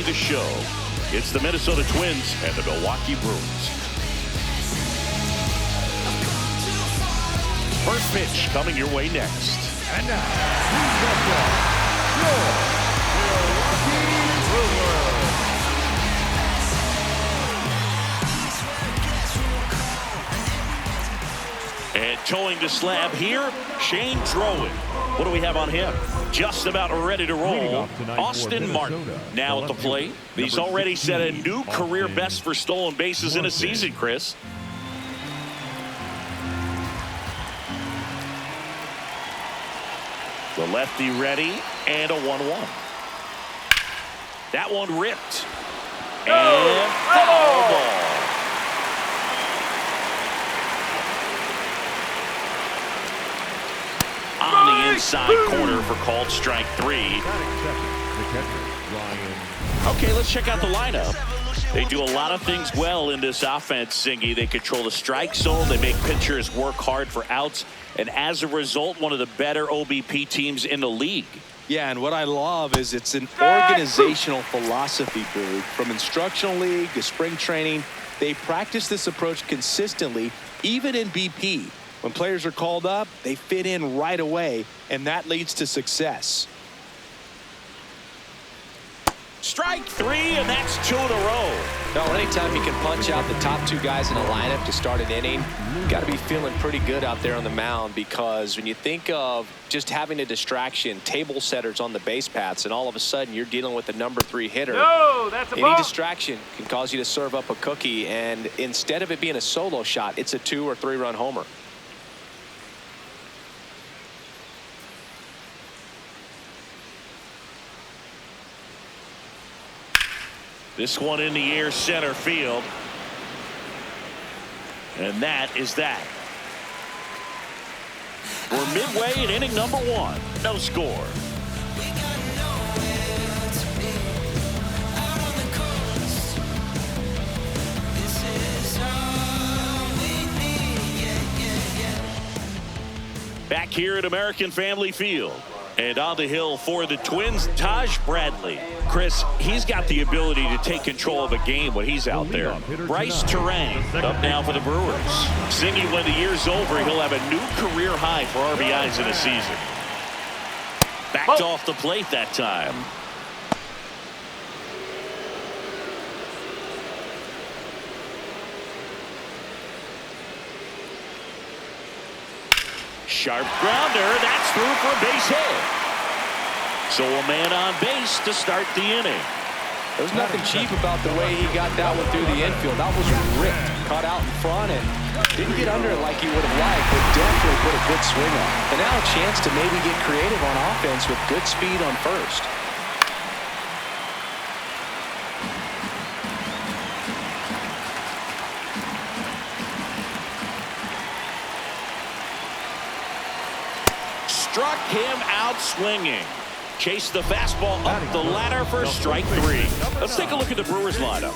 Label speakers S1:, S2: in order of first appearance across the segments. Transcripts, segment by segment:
S1: the show. It's the Minnesota Twins and the Milwaukee Brewers. First pitch coming your way next.
S2: And now, your Milwaukee Brewers.
S1: And towing the slab here, Shane Drowan. What do we have on him? Just about ready to roll. Austin Martin now at the plate. He's already set a new career best for stolen bases in a season, Chris. The lefty ready, and a 1-1. That one ripped. And foul ball. On the inside corner for called strike 3. Okay, let's check out the lineup. They do a lot of things well in this offense, Singy. They control the strike zone. They make pitchers work hard for outs. And as a result, one of the better OBP teams in the league.
S3: Yeah, and what I love is it's an organizational philosophy, Boo. From instructional league to spring training, they practice this approach consistently, even in BP. When players are called up, they fit in right away, and that leads to success.
S1: Strike 3, and that's 2 in a row.
S4: No, anytime you can punch out the top 2 guys in a lineup to start an inning, you got to be feeling pretty good out there on the mound, because when you think of just having a distraction, table setters on the base paths, and all of a sudden you're dealing with the number 3 hitter.
S2: No, that's a
S4: any
S2: ball.
S4: distraction can cause you to serve up a cookie, and instead of it being a solo shot, it's a 2 or 3 run homer.
S1: This one in the air, center field. And that is that. We're midway in inning number 1. No score. Back here at American Family Field. And on the hill for the Twins, Taj Bradley. Chris, he's got the ability to take control of a game when he's out there. Bryce Terang up now for the Brewers. Singy, when the year's over, he'll have a new career high for RBIs in a season. Backed off the plate that time. Sharp grounder, that's through for a base hit. So a man on base to start the inning.
S4: There's nothing cheap about the way he got that one through the infield. That was ripped, caught out in front, and didn't get under it like he would have liked, but definitely put a good swing on. And now a chance to maybe get creative on offense with good speed on first.
S1: Struck him out swinging. Chased the fastball up the ladder for strike 3. Let's take a look at the Brewers lineup.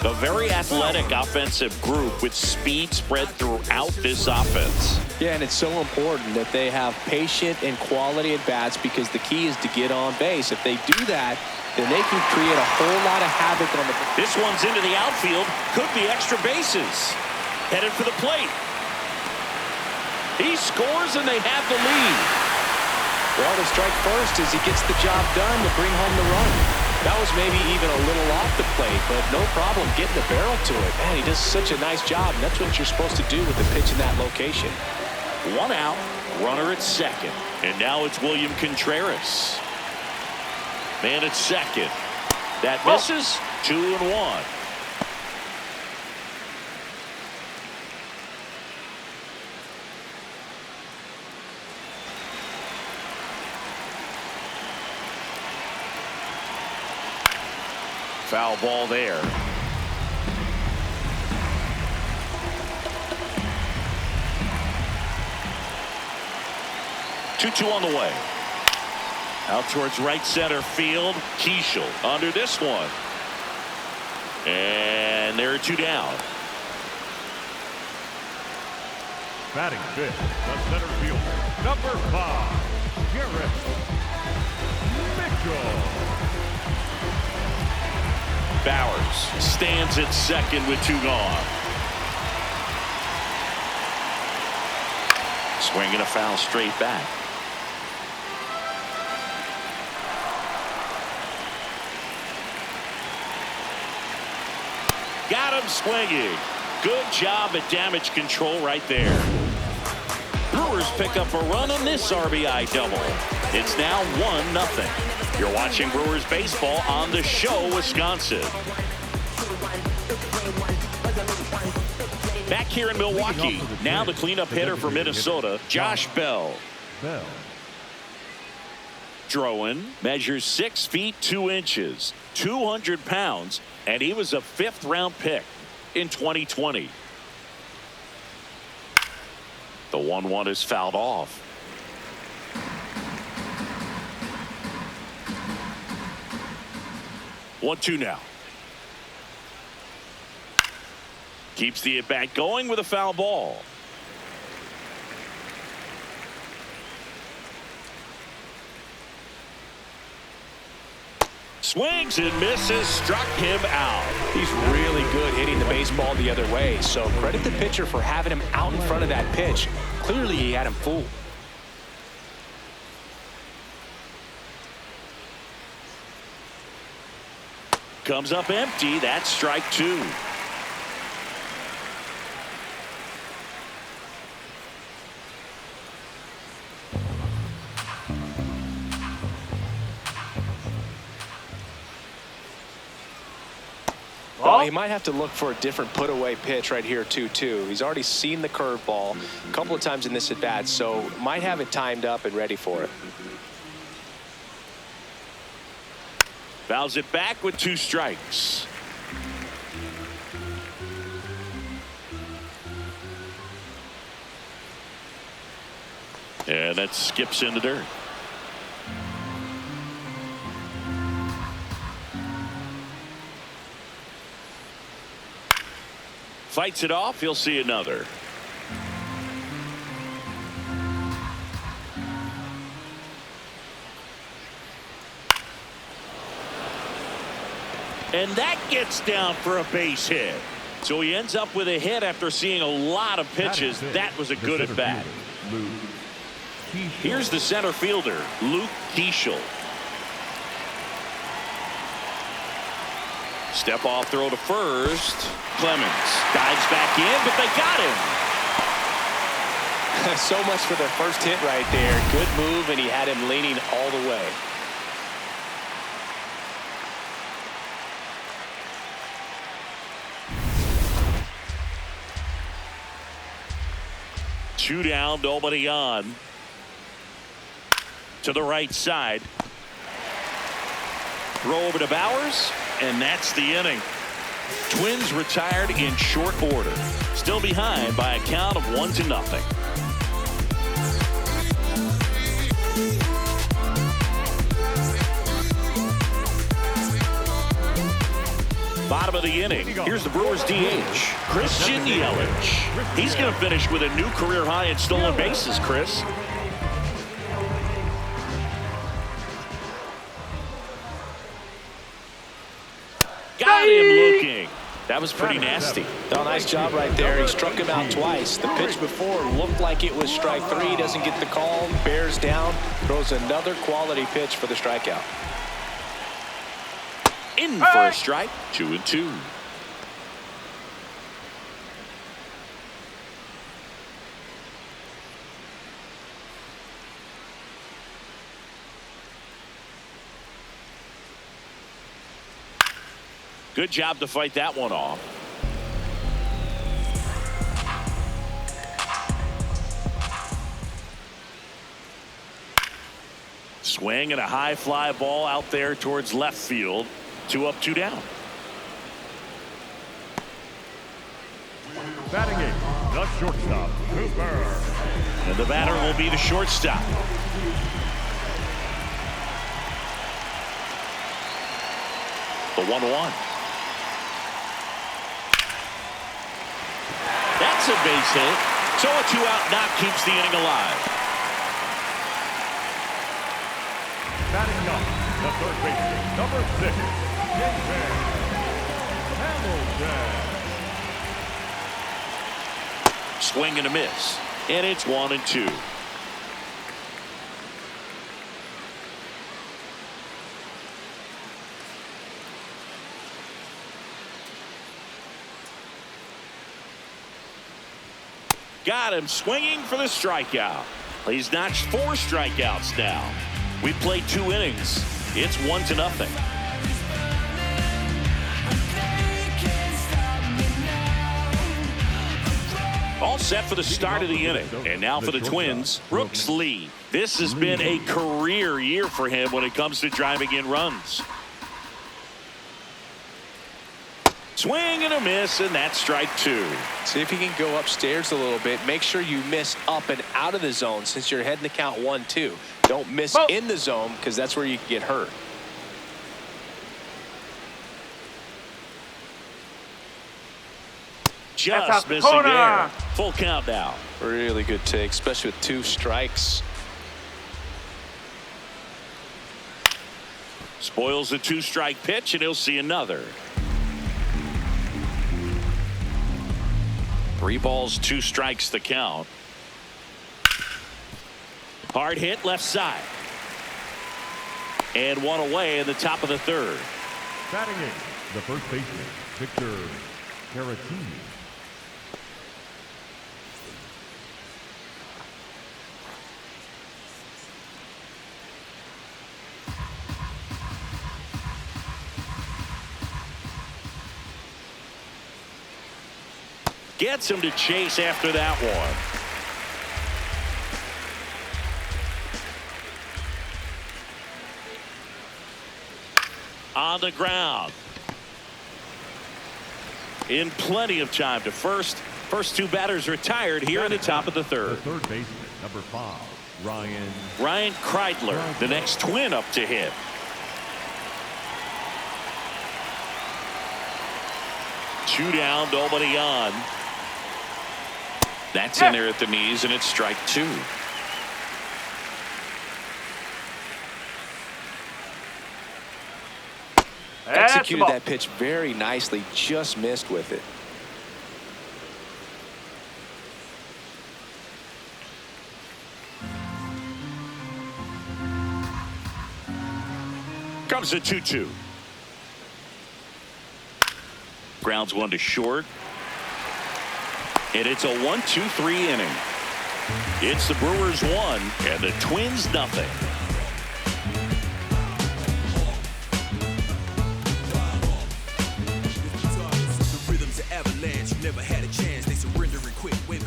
S1: A very athletic offensive group with speed spread throughout this offense.
S4: Yeah, and it's so important that they have patient and quality at bats, because the key is to get on base. If they do that, then they can create a whole lot of havoc on the...
S1: This one's into the outfield. Could be extra bases. Headed for the plate. He scores and they have the lead.
S4: Well, the strike first as he gets the job done to bring home the run. That was maybe even a little off the plate, but no problem getting the barrel to it. Man, he does such a nice job, and that's what you're supposed to do with the pitch in that location.
S1: 1 out, runner at second. And now it's William Contreras. Man at second. That misses. 2-1. Foul ball there. Two on the way. Out towards right center field. Keishel under this one. And there are 2 down.
S2: Batting fifth, the center fielder, number 5, Garrett Mitchell.
S1: Bowers stands at second with 2 gone. Swinging a foul straight back. Got him swinging. Good job at damage control right there. Brewers pick up a run on this RBI double. It's now 1-0. You're watching Brewers baseball on The Show, Wisconsin. Back here in Milwaukee, now the cleanup hitter for Minnesota, Josh Bell. Drowan measures 6 feet 2 inches, 200 pounds, and he was a 5th-round pick in 2020. The 1-1 is fouled off. One-two now. Keeps the at-bat going with a foul ball. Swings and misses, struck him out.
S4: He's really good hitting the baseball the other way, so credit the pitcher for having him out in front of that pitch. Clearly he had him fooled.
S1: Comes up empty. That's strike 2.
S4: Well, he might have to look for a different put-away pitch right here, 2-2. He's already seen the curveball a couple of times in this at-bat, so might have it timed up and ready for it.
S1: Fouls it back with 2 strikes. And that skips in the dirt. Fights it off. He'll see another. And that gets down for a base hit. So he ends up with a hit after seeing a lot of pitches. That was a good at bat. Here's the center fielder, Luke Keeschel. Step off throw to first. Clemens dives back in, but they got him.
S4: So much for their first hit right there. Good move, and he had him leaning all the way.
S1: Two down, nobody on. To the right side. Throw over to Bowers, and that's the inning. Twins retired in short order. Still behind by a count of 1-0. Bottom of the inning. Here's the Brewers DH, Christian Yelich. He's going to finish with a new career high in stolen bases, Chris. Got him looking. That was pretty nasty.
S4: Oh, nice job right there. He struck him out twice. The pitch before looked like it was strike 3. Doesn't get the call. Bears down. Throws another quality pitch for the strikeout.
S1: In for a strike. 2-2. Good job to fight that one off. Swing and a high fly ball out there towards left field. 2 up, 2 down.
S2: Batting eighth, the shortstop, Cooper.
S1: And the batter will be the shortstop. The 1-1. That's a base hit. So a 2-out knock keeps the inning alive.
S2: Batting up, the third baseman, number 6, Jay Bear.
S1: Swing and a miss. And it's 1-2. Got him swinging for the strikeout. He's notched 4 strikeouts now. We played 2 innings. It's 1-0. All set for the start of the inning. And now for the Twins, Brooks Lee. This has been a career year for him when it comes to driving in runs. Swing and a miss, and that's strike 2.
S4: See if you can go upstairs a little bit. Make sure you miss up and out of the zone since you're heading to count 1-2. Don't miss in the zone because that's where you can get hurt.
S1: Just missing there. Full count now.
S4: Really good take, especially with 2 strikes.
S1: Spoils a 2-strike pitch, and he'll see another. 3 balls, 2 strikes the count. Hard hit left side. And 1 away in the top of the 3rd.
S2: Batting in, the first baseman, Victor Caratini.
S1: Gets him to chase after that one. On the ground. In plenty of time to first. First 2 batters retired here in the top of the 3rd.
S2: The third baseman, number 5,
S1: Ryan Kreidler, the next Twin up to hit. Two down, nobody on. That's in there at the knees, and it's strike 2.
S4: Executed that pitch very nicely, just missed with it.
S1: Comes the 2-2. Grounds 1 to short. And it's a 1-2-3 inning. It's the Brewers 1 and the Twins nothing.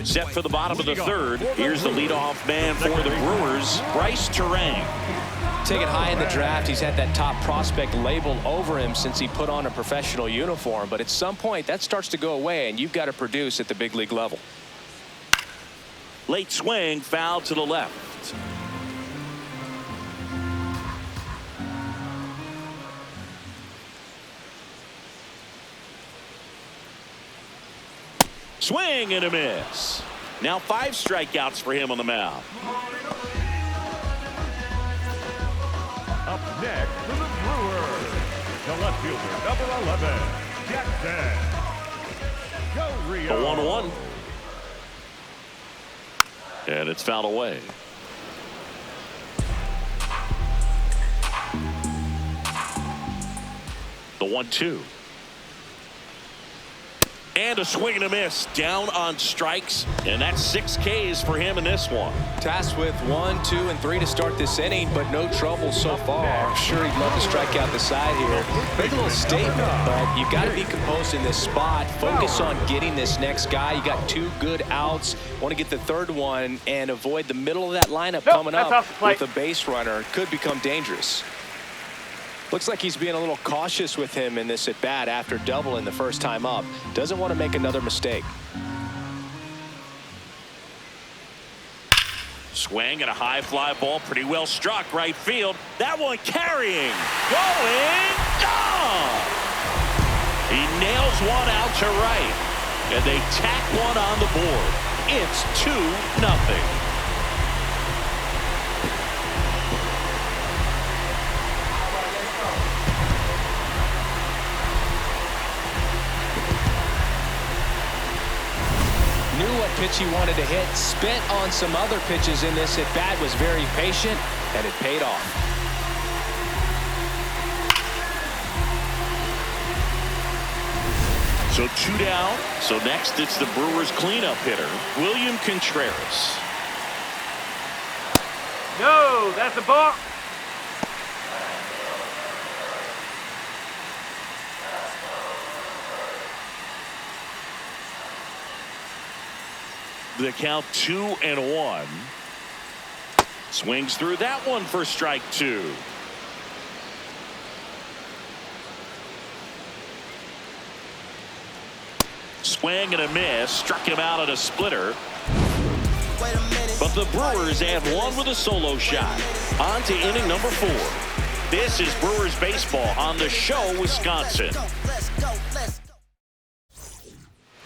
S1: Set for the bottom of the 3rd. Here's the leadoff man for the Brewers, Bryce Terang.
S4: Taken high in the draft, he's had that top prospect labeled over him since he put on a professional uniform. But at some point, that starts to go away, and you've got to produce at the big league level.
S1: Late swing, foul to the left. Swing and a miss. Now 5 strikeouts for him on the mound.
S2: Up next for the Brewers, the left fielder, number 11, Jackson. Go Rio.
S1: A 1-1. And it's fouled away. The 1-2. And a swing and a miss. Down on strikes. And that's 6 Ks for him in this one.
S4: Tasked with 1, 2, and 3 to start this inning, but no trouble so far. I'm sure he'd love to strike out the side here. Make a little statement, but you've got to be composed in this spot. Focus on getting this next guy. You got 2 good outs. Want to get the 3rd one and avoid the middle of that lineup coming up with a base runner. Could become dangerous. Looks like he's being a little cautious with him in this at bat after doubling the first time up. Doesn't want to make another mistake.
S1: Swing and a high fly ball, pretty well struck right field. That one carrying, going, gone. He nails one out to right, and they tack one on the board. It's 2-0.
S4: pitch he wanted to hit. Spent on some other pitches in this at-bat. Was very patient, and it paid off.
S1: So 2 down. So next it's the Brewers cleanup hitter, William Contreras.
S5: No, that's a ball.
S1: The count 2-1. Swings through that one for strike 2. Swing and a miss. Struck him out at a splitter. But the Brewers add one with a solo shot. On to inning number 4. This is Brewers baseball on the show, Wisconsin.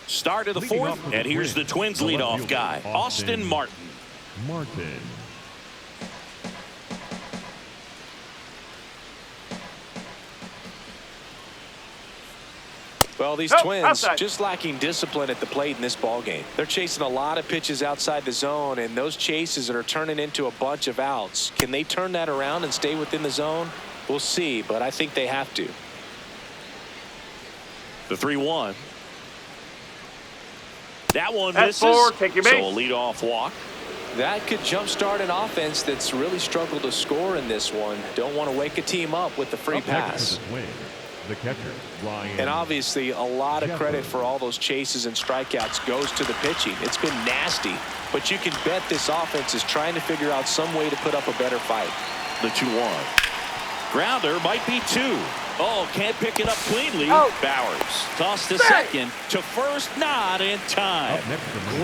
S1: Start of the 4th, and here's the Twins leadoff guy, Austin Martin.
S4: Well, these Twins just lacking discipline at the plate in this ballgame. They're chasing a lot of pitches outside the zone, and those chases are turning into a bunch of outs. Can they turn that around and stay within the zone? We'll see, but I think they have to.
S1: The 3-1. That one
S5: That's
S1: misses.
S5: 4. Take your base.
S1: So a leadoff walk.
S4: That could jumpstart an offense that's really struggled to score in this one. Don't want to wake a team up with the free pass.
S2: The catcher, Ryan.
S4: And obviously a lot of credit for all those chases and strikeouts goes to the pitching. It's been nasty, but you can bet this offense is trying to figure out some way to put up a better fight.
S1: The 2-1. Grounder might be 2. Oh, can't pick it up cleanly.
S5: Out.
S1: Bowers tossed to second, to first, not in time.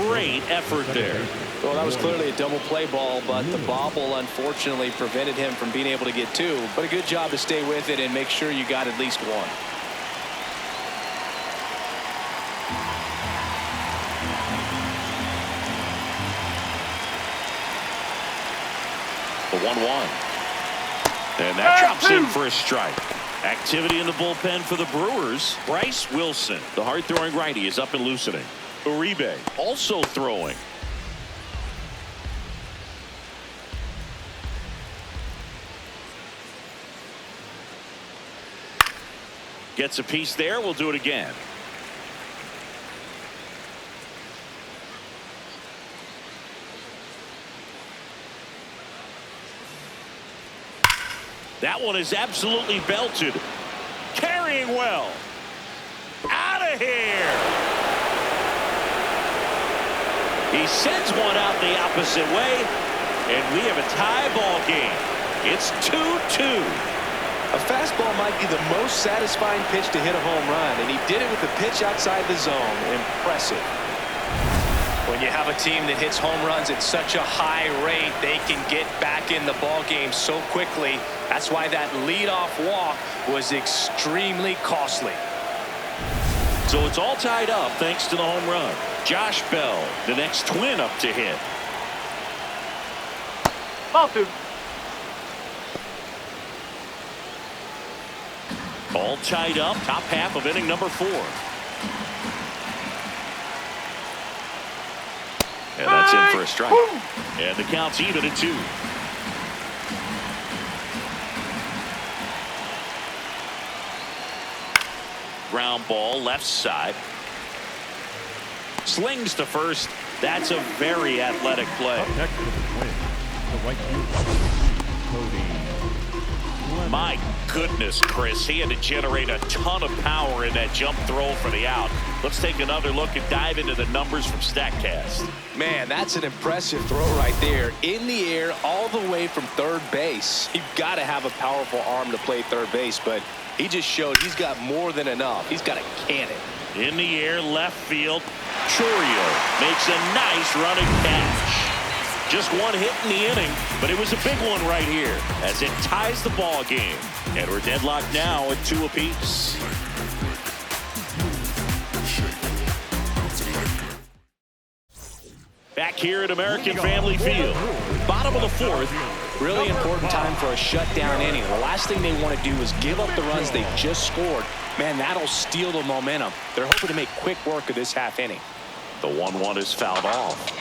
S1: Great effort there.
S4: Well, that was clearly a double play ball, but the bobble unfortunately prevented him from being able to get 2. But a good job to stay with it and make sure you got at least 1.
S1: The 1-1. And that drops in for a strike. Activity in the bullpen for the Brewers. Bryce Wilson, the hard-throwing righty, is up and loosening. Uribe also throwing. Gets a piece there. We'll do it again. That one is absolutely belted. Carrying well. Out of here. He sends one out the opposite way, and we have a tie ball game. It's 2-2.
S4: A fastball might be the most satisfying pitch to hit a home run, and he did it with a pitch outside the zone. Impressive. When you have a team that hits home runs at such a high rate, they can get back in the ball game so quickly. That's why that leadoff walk was extremely costly.
S1: So it's all tied up thanks to the home run. Josh Bell, the next Twin up to hit.
S5: Ball 2.
S1: All tied up, top half of inning number 4. And that's in for a strike. And the count's even at 2. Ground ball left side. Slings to first. That's a very athletic play.
S2: Next to the Twins, the right fielder, Cody.
S1: My goodness, Chris, he had to generate a ton of power in that jump throw for the out. Let's take another look and dive into the numbers from StatCast.
S4: Man, that's an impressive throw right there. In the air all the way from third base. You've got to have a powerful arm to play third base, but he just showed he's got more than enough. He's got a cannon.
S1: In the air, left field. Churio makes a nice running catch. Just one hit in the inning, but it was a big one right here as it ties the ball game. And we're deadlocked now at 2 apiece. Back here at American Family Field. Bottom of the 4th.
S4: Really important time for a shutdown inning. The last thing they want to do is give up the runs they just scored. Man, that'll steal the momentum. They're hoping to make quick work of this half inning.
S1: The 1-1 is fouled off.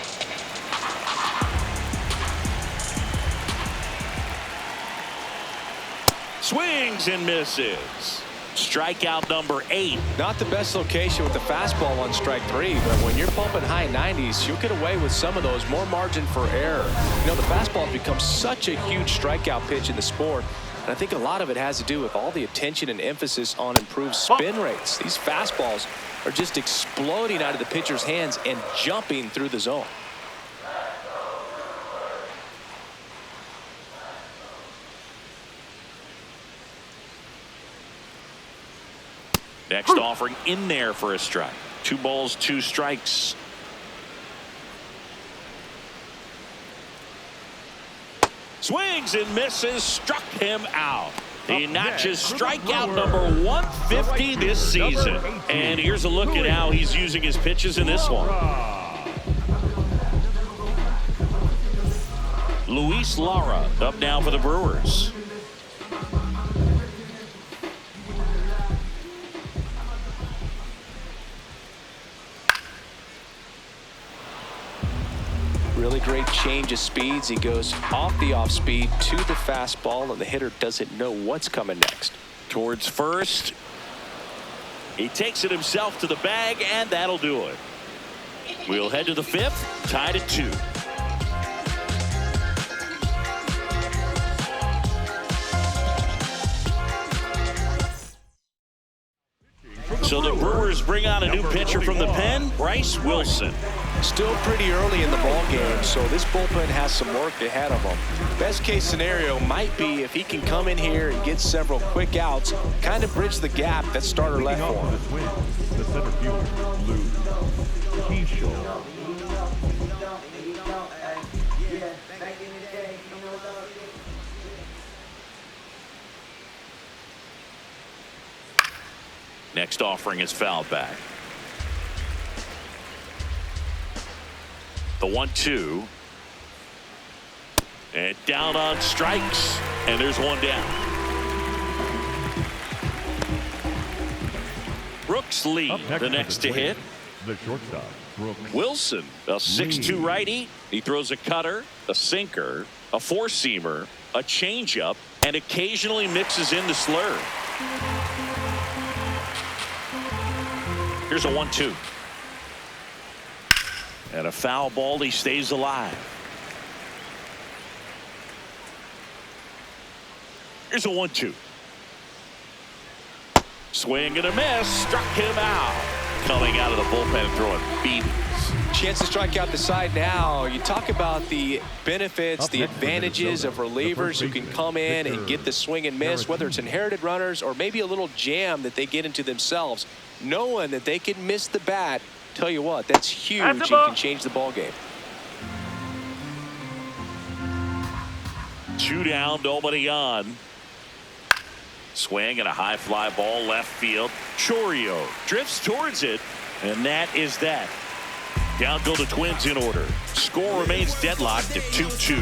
S1: Swings and misses. Strikeout number 8.
S4: Not the best location with the fastball on strike 3, but when you're pumping high 90s, you'll get away with some of those. More margin for error. You know, the fastball has become such a huge strikeout pitch in the sport. And I think a lot of it has to do with all the attention and emphasis on improved spin rates. These fastballs are just exploding out of the pitcher's hands and jumping through the zone.
S1: Next offering in there for a strike. 2 balls, 2 strikes. Swings and misses, struck him out. He notches strikeout number 150 this season. And here's a look at how he's using his pitches in this one. Luis Lara up now for the Brewers.
S4: Really great change of speeds. He goes off the off speed to the fastball, and the hitter doesn't know what's coming next.
S1: Towards first. He takes it himself to the bag, and that'll do it. We'll head to the 5th, tied at 2. So the Brewers bring on a new pitcher from the pen, Bryce Wilson.
S4: Still pretty early in the ball game, so this bullpen has some work ahead of them. Best case scenario might be if he can come in here and get several quick outs, kind of bridge the gap that starter left for him.
S2: The center fielder, Lou Keyshaw.
S1: Next offering is fouled back. The 1-2. And down on strikes. And there's one down. Brooks Lee, the next to hit.
S2: The shortstop, Brooks
S1: Wilson, a 6'2 righty. He throws a cutter, a sinker, a 4-seamer, a changeup, and occasionally mixes in the slurve. Here's a 1-2. And a foul ball. He stays alive. Here's a 1-2. Swing and a miss. Struck him out. Coming out of the bullpen and throwing beatings.
S4: Chance to strike out the side now. You talk about the benefits, the advantages of relievers who can come in and get the swing and miss, whether it's inherited runners or maybe a little jam that they get into themselves. Knowing that they can miss the bat, tell you what, that's huge and can change the ball game.
S1: 2 down, nobody on. Swing and a high fly ball left field. Chorio drifts towards it, and that is that. Down go the Twins in order. Score remains deadlocked at 2-2.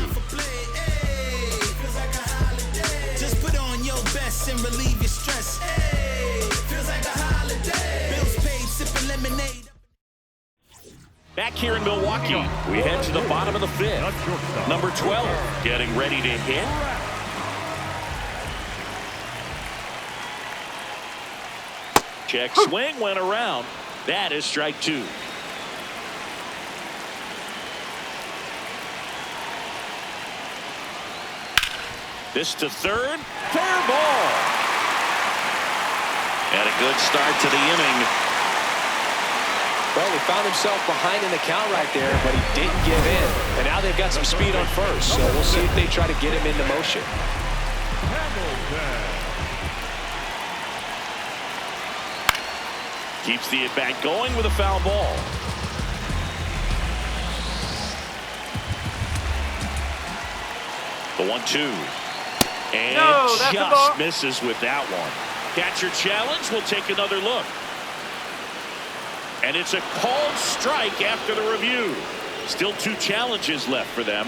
S6: Just put on your best and relieve your stress. Feels like a holiday. Bills paid, sipping lemonade.
S1: Back here in Milwaukee, we head to the bottom of the 5th. Number 12 getting ready to hit. Check swing went around. That is strike 2. This to third. Fair ball. And a good start to the inning.
S4: Well, he found himself behind in the count right there, but he didn't give in. And now they've got some speed on first, so we'll see if they try to get him into motion.
S1: Keeps the at-bat going with a foul ball. The 1-2. And just misses with that one. Catcher challenge. We'll take another look. And it's a called strike after the review. Still 2 challenges left for them.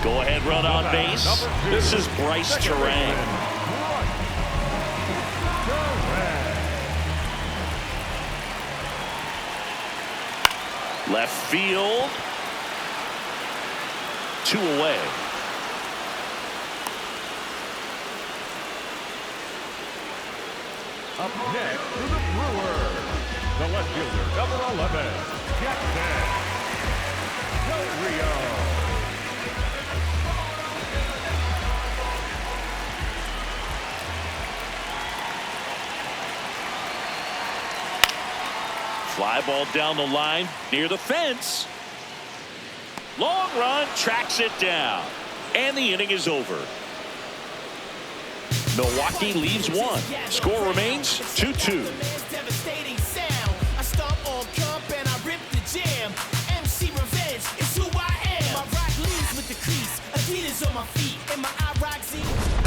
S1: Go ahead, run on base. This is Bryce Turang. Left field. 2 away.
S2: Up next for the Brewers, the left fielder, number 11, Jackson Del Rio.
S1: Fly ball down the line near the fence. Long run, tracks it down. And the inning is over. Milwaukee leaves 1. Score remains 2-2.
S6: Devastating sound. I stomp on comp and I rip the jam. MC Revenge is who I am. My rock leads with the crease. Adidas on my feet and my rock Z.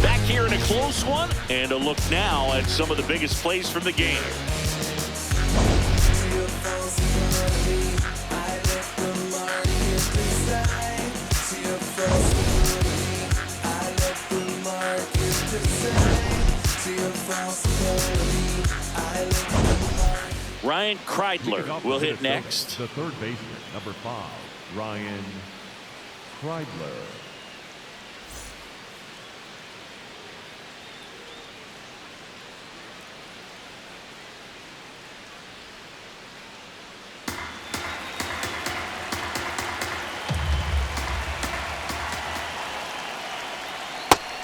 S1: Back here in a close one. And a look now at some of the biggest plays from the game. Ryan Kreidler will hit next.
S2: The third baseman, number 5, Ryan Kreidler.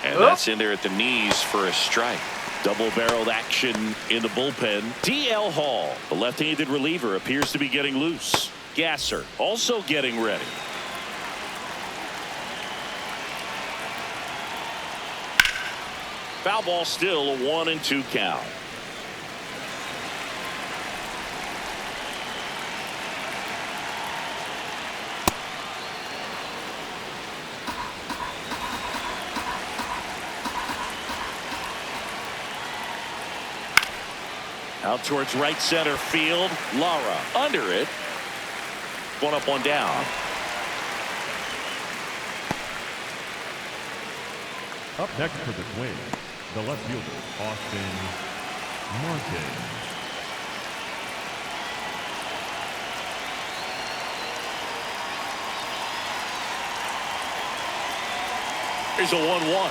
S1: And that's in there at the knees for a strike. Double-barreled action in the bullpen. DL Hall, the left-handed reliever, appears to be getting loose. Gasser also getting ready. Foul ball, still a 1-2 count. Out towards right center field. Lara under it. 1 up, 1 down.
S2: Up next for the Twins, the left fielder, Austin Martin.
S1: Here's a 1-1.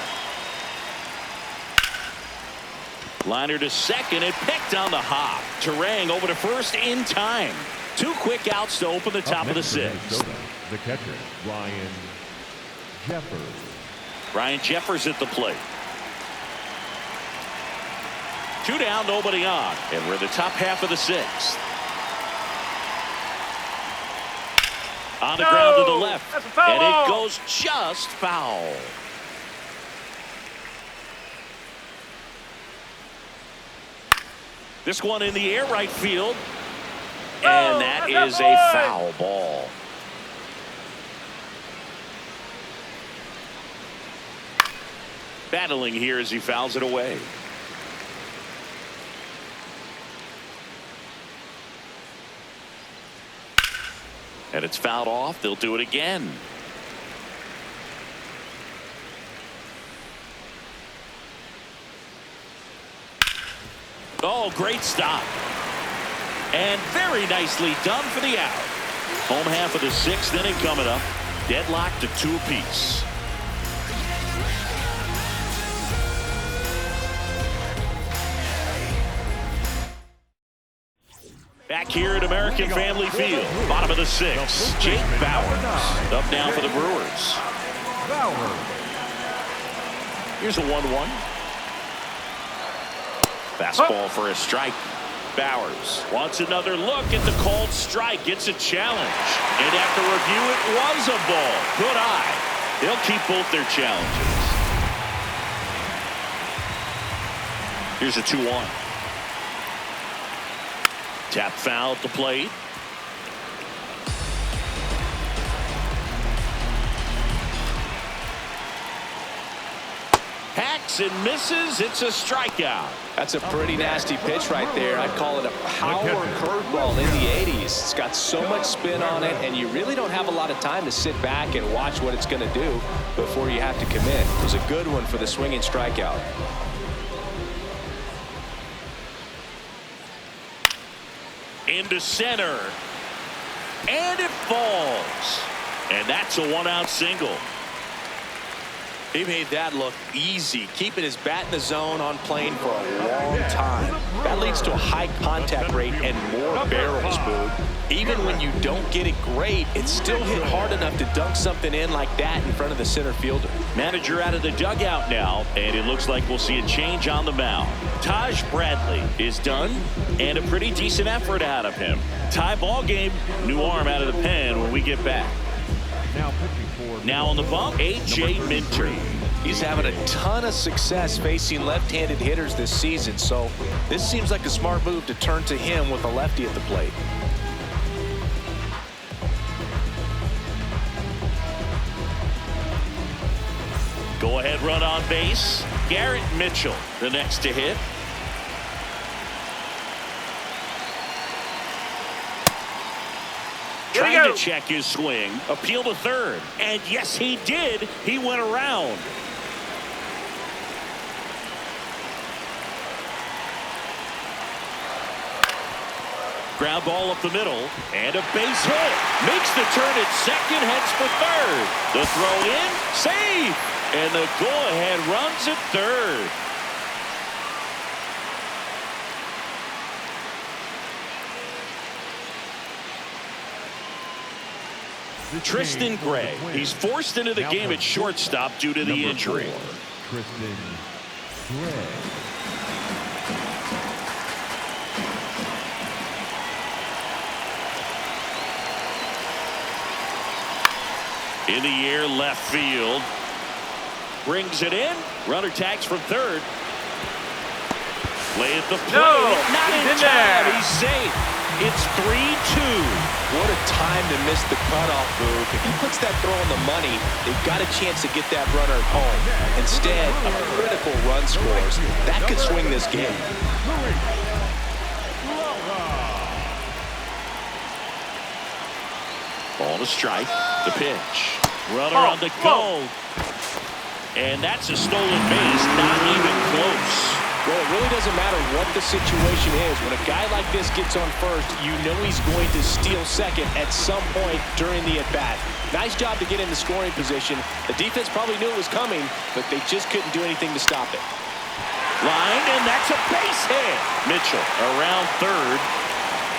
S1: Liner to second and picked on the hop. Terang over to first in time. 2 quick outs to open the top of the 6th.
S2: The catcher, Ryan Jeffers.
S1: Ryan Jeffers at the plate. 2 down, nobody on. And we're in the top half of the 6th. On the ground to the left.
S5: That's a foul
S1: And
S5: ball.
S1: it goes just foul. This one in the air right field. And that is a foul ball. Battling here as he fouls it away. And it's fouled off. They'll do it again. Oh, great stop. And very nicely done for the out. Home half of the 6th inning coming up. Deadlocked to 2 apiece. Back here at American Family Field, bottom of the 6th, Jake Bauers up now for the Brewers. Here's a 1-1. Fastball for a strike. Bauers wants another look at the called strike. Gets a challenge. And after review, it was a ball. Good eye. They'll keep both their challenges. Here's a 2-1. Tap foul at the plate. Hacks and misses. It's a strikeout.
S4: That's a pretty nasty pitch right there. I'd call it a power curveball in the 80s. It's got so much spin on it, and you really don't have a lot of time to sit back and watch what it's going to do before you have to commit. It was a good one for the swinging strikeout.
S1: Into center. And it falls. And that's a one-out single.
S3: He made that look easy, keeping his bat in the zone on plane for a long time. That leads to a high contact rate and more barrels, Boog. Even when you don't get it great, it's still hit hard enough to dunk something in like that in front of the center fielder.
S1: Manager out of the dugout now, and it looks like we'll see a change on the mound. Taj Bradley is done, and a pretty decent effort out of him. Tie ball game, new arm out of the pen when we get back. Now on the bump, A.J. Minter.
S3: He's having a ton of success facing left-handed hitters this season, so this seems like a smart move to turn to him with a lefty at the plate.
S1: Go ahead run on base. Garrett Mitchell, the next to hit. Trying to check his swing. Appeal to third. And yes, he did. He went around. Ground ball up the middle. And a base hit. Makes the turn at second. Heads for third. The throw in. Save. And the go-ahead runs at third. Tristan Gray. He's forced into the game at shortstop due to the injury.
S2: Tristan Gray.
S1: In the air, left field. Brings it in. Runner tags from third. Play at the plate.
S5: No,
S1: not
S5: he's
S1: in
S5: in
S1: time.
S5: there.
S1: He's safe. It's 3-2.
S3: What a time to miss the cutoff, Boog. If he puts that throw on the money, they've got a chance to get that runner home. Instead, a critical run scores. That could swing this game.
S1: Ball to strike. The pitch. Runner on the go. And that's a stolen base. Not even close.
S3: Well, it really doesn't matter what the situation is. When a guy like this gets on first, you know he's going to steal second at some point during the at-bat. Nice job to get in the scoring position. The defense probably knew it was coming, but they just couldn't do anything to stop it.
S1: Line, and that's a base hit. Mitchell around third.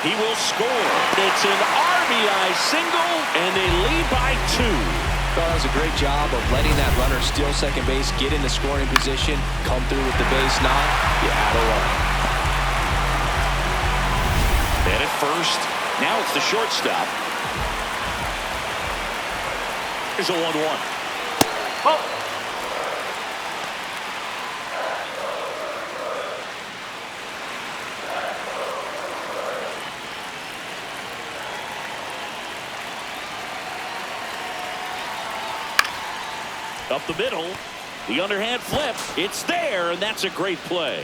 S1: He will score. It's an RBI single, and they lead by 2.
S3: That was a great job of letting that runner steal second base, get in the scoring position, come through with the base knock. You had a run.
S1: And at first, now it's the shortstop. Here's a 1-1.
S5: Oh.
S1: Up the middle, the underhand flip. It's there, and that's a great play.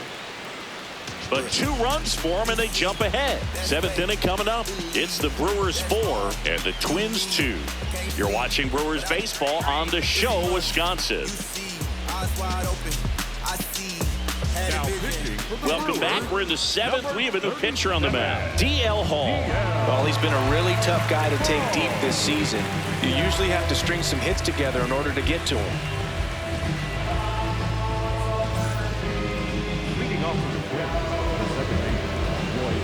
S1: But 2 runs for them, and they jump ahead. 7th inning coming up. It's the Brewers 4 and the Twins 2. You're watching Brewers baseball on the Show, Wisconsin. Welcome back. We're in the 7th. We have a new pitcher on the mound, D.L. Hall.
S3: Well, he's been a really tough guy to take deep this season. You usually have to string some hits together in order to get to him.
S2: Leading off for the Twins, the second baseman, Roy.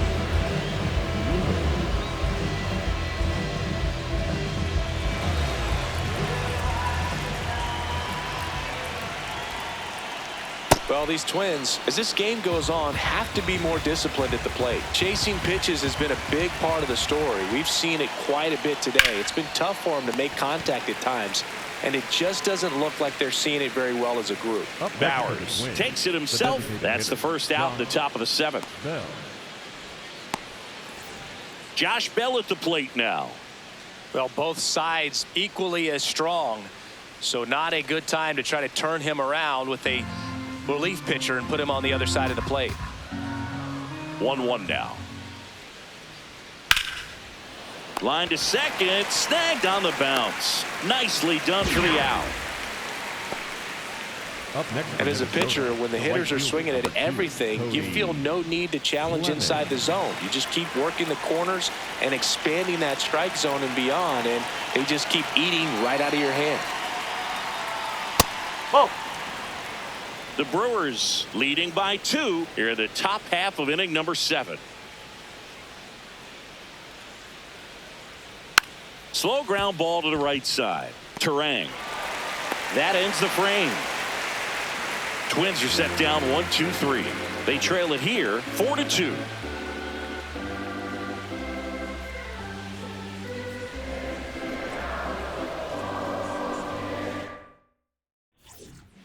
S3: Well, these Twins, as this game goes on, have to be more disciplined at the plate. Chasing pitches has been a big part of the story. We've seen it quite a bit today. It's been tough for them to make contact at times, and it just doesn't look like they're seeing it very well as a group.
S1: Bowers takes it himself. That's the first out in the top of the 7th. Josh Bell at the plate now.
S3: Well, both sides equally as strong, so not a good time to try to turn him around with a relief pitcher and put him on the other side of the plate.
S1: 1-1 now. Line to second, snagged on the bounce. Nicely done for the out.
S2: Up next,
S4: And as a pitcher, when the hitters are swinging at everything, you feel no need to challenge inside the zone. You just keep working the corners and expanding that strike zone and beyond, and they just keep eating right out of your hand.
S5: Whoa.
S1: The Brewers leading by 2 here in the top half of inning number 7. Slow ground ball to the right side. Turang. That ends the frame. Twins are set down 1-2-3. They trail it here 4-2.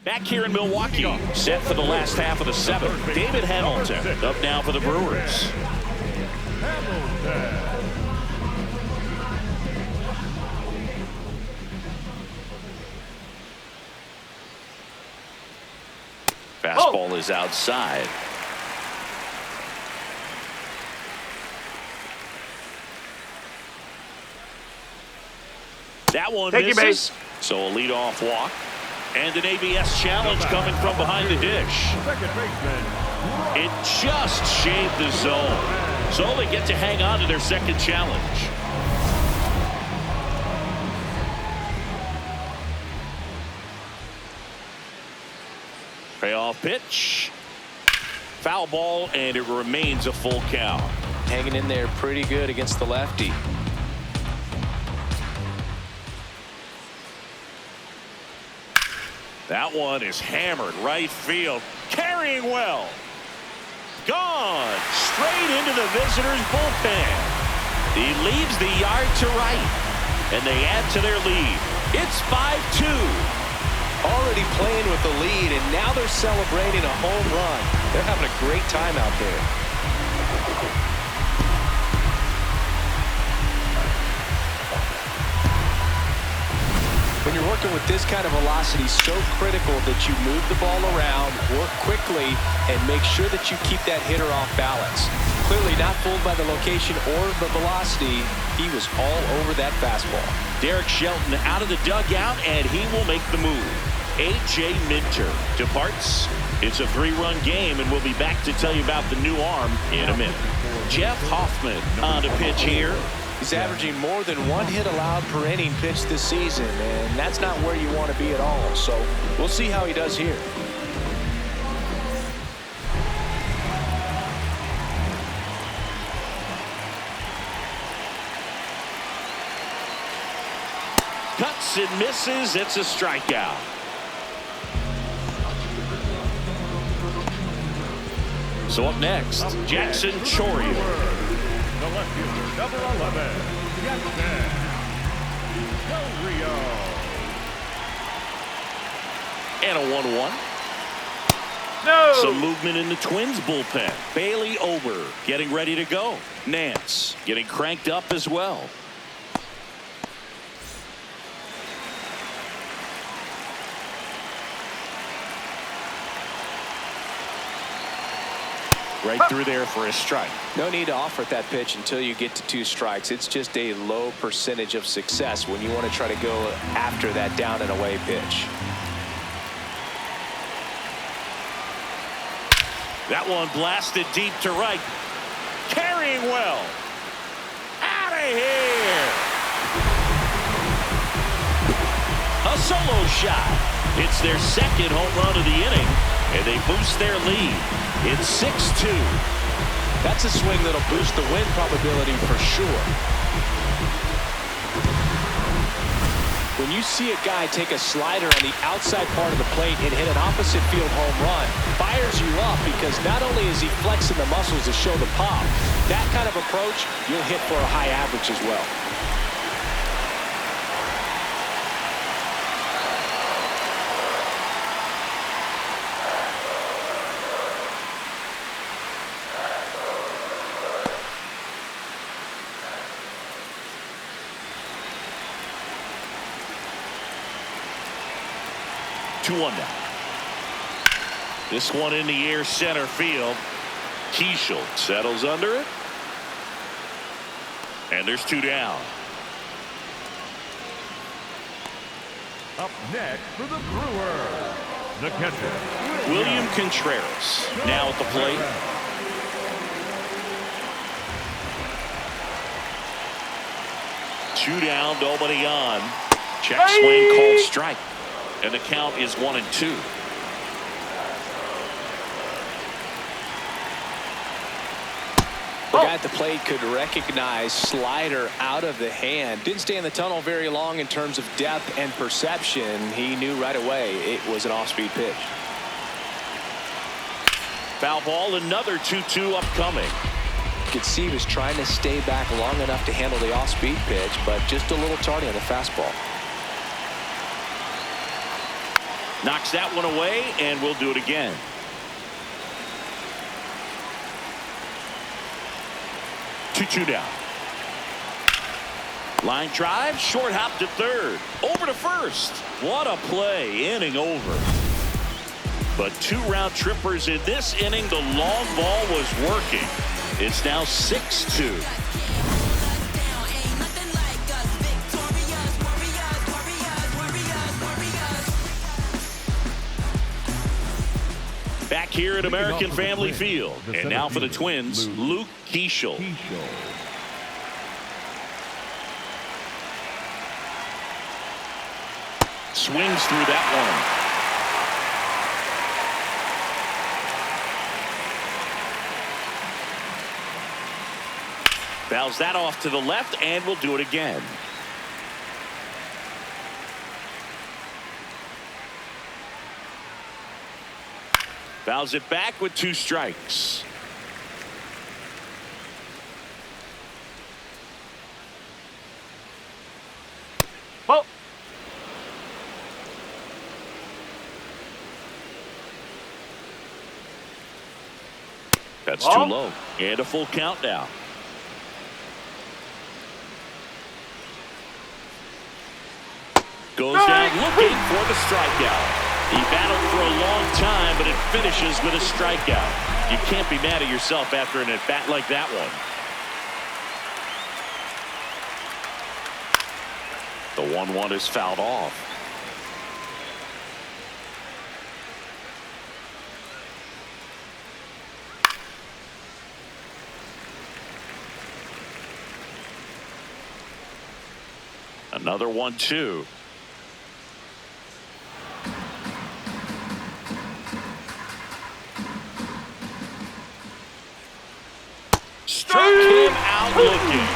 S1: Back here in Milwaukee, set for the last half of the 7th. David Hamilton up now for the Brewers.
S2: Hamilton.
S1: Fastball is outside. That one
S5: Take your
S1: misses.
S5: base.
S1: So a leadoff walk. And an ABS challenge coming from behind the dish.
S2: Second baseman.
S1: It just shaved the zone. So they get to hang on to their second challenge. Payoff pitch. Foul ball, and it remains a full count.
S4: Hanging in there pretty good against the lefty.
S1: That one is hammered right field. Carrying well. Gone. Straight into the visitors' bullpen. He leaves the yard to right. And they add to their lead. It's 5-2.
S4: Already playing with the lead, and now they're celebrating a home run. They're having a great time out there. When you're working with this kind of velocity, so critical that you move the ball around, work quickly, and make sure that you keep that hitter off balance. Clearly not fooled by the location or the velocity. He was all over that fastball.
S1: Derek Shelton out of the dugout, and he will make the move. A.J. Minter departs. It's a 3-run game, and we'll be back to tell you about the new arm in a minute. Jeff Hoffman on to pitch here.
S4: He's averaging more than 1 hit allowed per inning pitched this season, and that's not where you want to be at all. So we'll see how he does here.
S1: Cuts and misses. It's a strikeout. So up next, Jackson Chourio.
S2: The left fielder, number 11, Jackson Chourio.
S1: And a 1-1.
S5: No.
S1: Some movement in the Twins bullpen. Bailey Ober getting ready to go. Nance getting cranked up as well. Right through there for a strike.
S4: No need to offer that pitch until you get to 2 strikes. It's just a low percentage of success when you want to try to go after that down and away pitch.
S1: That one blasted deep to right. Carrying well. Out of here. A solo shot. It's their second home run of the inning, and they boost their lead. It's 6-2.
S4: That's a swing that'll boost the win probability for sure. When you see a guy take a slider on the outside part of the plate and hit an opposite field home run, fires you up because not only is he flexing the muscles to show the pop, that kind of approach, you'll hit for a high average as well.
S1: One down. This one in the air center field. Keishel settles under it. And there's 2 down.
S2: Up next for the Brewers, The catcher.
S1: William Contreras now at the plate. Two down, nobody on. Check swing called strike. And the count is 1-2.
S4: The guy at the plate could recognize slider out of the hand. Didn't stay in the tunnel very long in terms of depth and perception. He knew right away it was an off-speed pitch.
S1: Foul ball, another 2-2 upcoming.
S4: You could see he was trying to stay back long enough to handle the off-speed pitch, but just a little tardy on the fastball.
S1: Knocks that one away, and we'll do it again. Two down. Line drive, short hop to third, over to first. What a play, inning over. But 2 round trippers in this inning. The long ball was working. It's now 6-2. Back here at American Family Field. And now for the Twins, Luke Keeschel. Swings through that one. Fouls that off to the left, and we'll do it again. Fouls it back with 2 strikes.
S5: Oh.
S1: That's too low. And a full count now. Goes down looking for the strikeout. He battled for a long time, but it finishes with a strikeout. You can't be mad at yourself after an at-bat like that one. The 1-1 is fouled off. Another 1-2. Struck him out looking.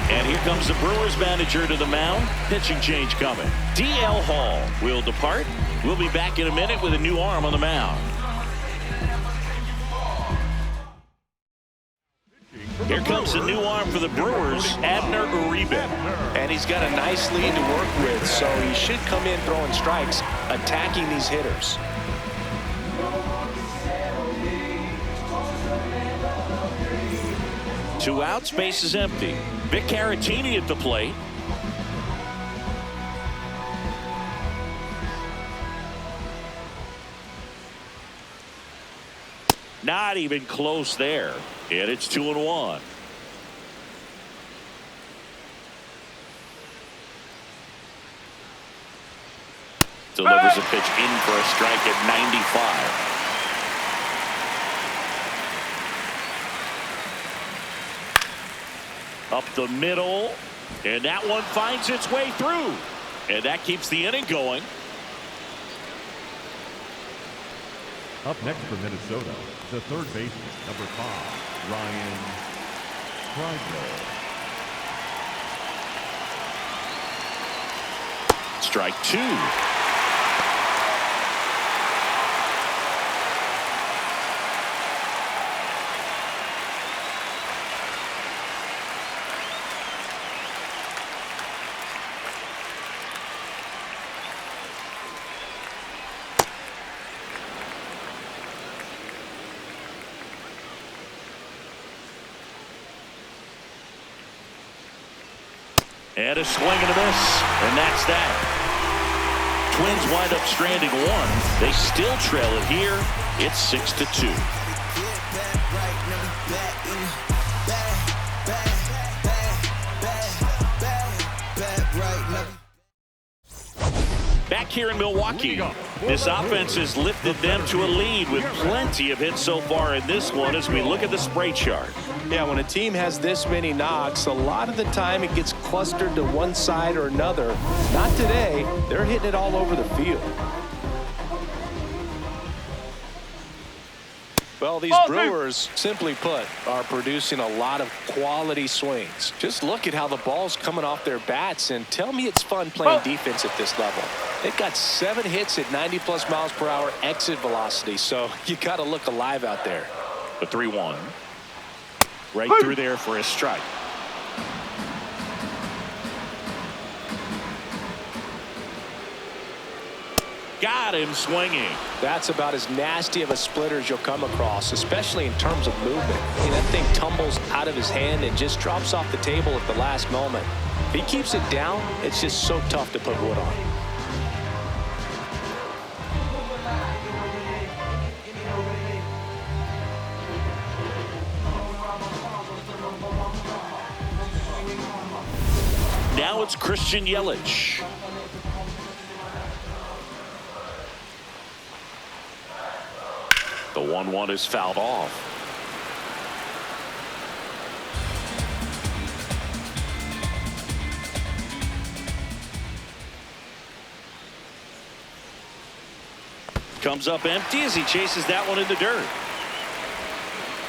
S1: And here comes the Brewers manager to the mound. Pitching change coming. D.L. Hall will depart. We'll be back in a minute with a new arm on the mound. Here comes the new arm for the Brewers, Abner Uribe.
S4: And he's got a nice lead to work with, so he should come in throwing strikes, attacking these hitters.
S1: Two outs, base is empty. Vic Caratini at the plate. Not even close there. And it's 2-1. Delivers a pitch in for a strike at 95. Up the middle, and that one finds its way through, and that keeps the inning going.
S2: Up next for Minnesota, the third baseman, number 5, Ryan Krieger.
S1: Strike 2. And a swing and a miss, and that's that. Twins wind up stranding 1. They still trail it here. It's 6-2. back here in Milwaukee. This offense has lifted them to a lead with plenty of hits so far in this one as we look at the spray chart.
S4: Yeah, when a team has this many knocks, a lot of the time it gets clustered to one side or another. Not today. They're hitting it all over the field. Well, these Brewers, simply put, are producing a lot of quality swings. Just look at how the ball's coming off their bats, and tell me it's fun playing defense at this level. They've got 7 hits at 90+ miles per hour exit velocity, so you got to look alive out there.
S1: The 3-1. Right through there for a strike. Got him swinging.
S4: That's about as nasty of a splitter as you'll come across, especially in terms of movement. I mean, that thing tumbles out of his hand and just drops off the table at the last moment. If he keeps it down, it's just so tough to put wood on.
S1: Now it's Christian Yelich. The 1-1 is fouled off. Comes up empty as he chases that one in the dirt.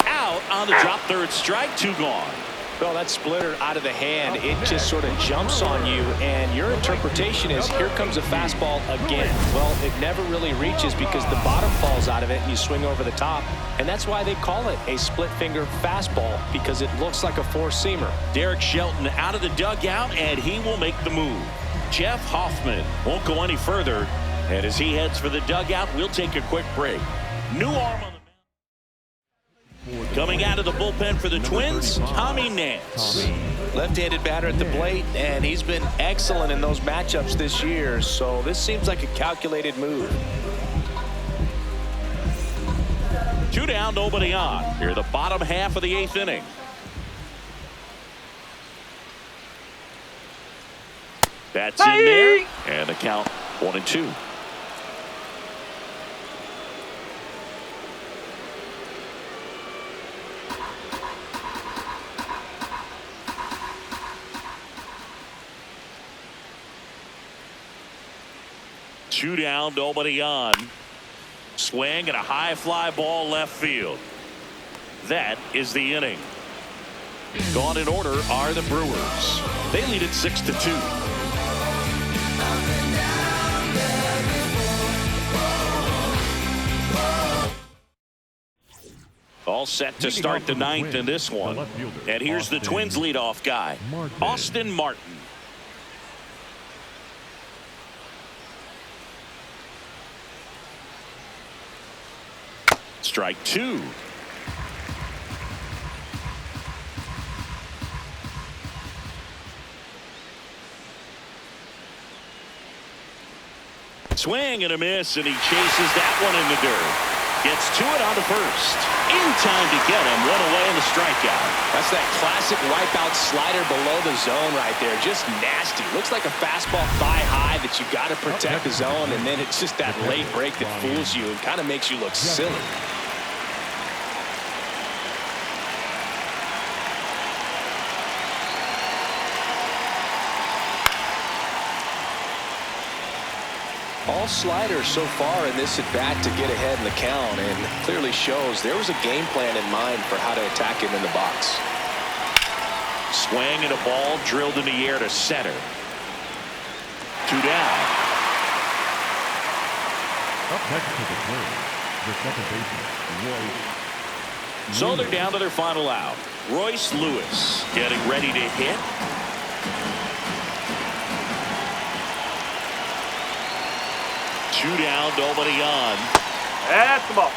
S1: Out on the drop, third strike, 2 gone.
S4: Well, that splitter out of the hand, it just sort of jumps on you, and your interpretation is, here comes a fastball again. Well, it never really reaches because the bottom falls out of it and you swing over the top, and that's why they call it a split-finger fastball, because it looks like a four-seamer.
S1: Derek Shelton out of the dugout, and he will make the move. Jeff Hoffman won't go any further, and as he heads for the dugout, we'll take a quick break. New arm on the coming out of the bullpen for the Twins, Tommy Nance.
S4: Left-handed batter at the plate, and he's been excellent in those matchups this year, so this seems like a calculated move.
S1: 2 down, nobody on. Here the bottom half of the 8th inning. That's in there, and the count 1-2. Two down, nobody on. Swing and a high fly ball left field. That is the inning. Gone in order are the Brewers. They lead it 6-2. All set to start the 9th in this one. And here's the Twins leadoff guy, Austin Martin. Strike 2. Swing and a miss, and he chases that one in the dirt. Gets to it on the first. In time to get him. One away in the strikeout.
S4: That's that classic wipeout slider below the zone right there. Just nasty. Looks like a fastball thigh high that you got to protect the zone, and then it's just that late break that fools you and kind of makes you look silly. All sliders so far in this at-bat to get ahead in the count, and clearly shows there was a game plan in mind for how to attack him in the box.
S1: Swing and a ball drilled in the air to center. 2 down.
S2: Up next to the Twins, the second baseman, Royce.
S1: So they're down to their final out. Royce Lewis getting ready to hit. Two down, nobody on.
S5: That's the ball.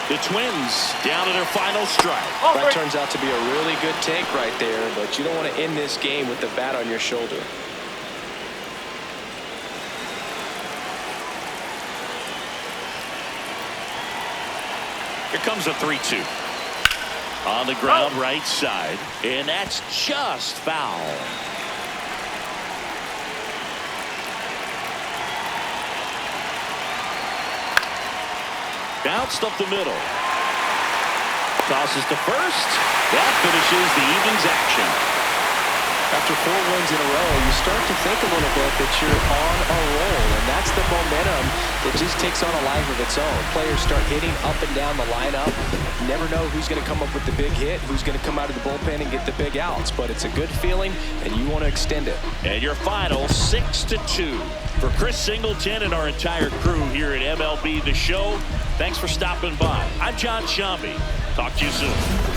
S1: The Twins down to their final strike.
S4: That turns out to be a really good take right there, but you don't want to end this game with the bat on your shoulder.
S1: Here comes a 3-2. On the ground, right side. And that's just foul. Bounced up the middle. Tosses to first. That finishes the evening's action.
S4: After 4 wins in a row, you start to think a little bit that you're on a roll, and that's the momentum that just takes on a life of its own. Players start hitting up and down the lineup. You never know who's going to come up with the big hit, who's going to come out of the bullpen and get the big outs, but it's a good feeling, and you want to extend it.
S1: And your final 6-2. For Chris Singleton and our entire crew here at MLB The Show, thanks for stopping by. I'm John Shambi. Talk to you soon.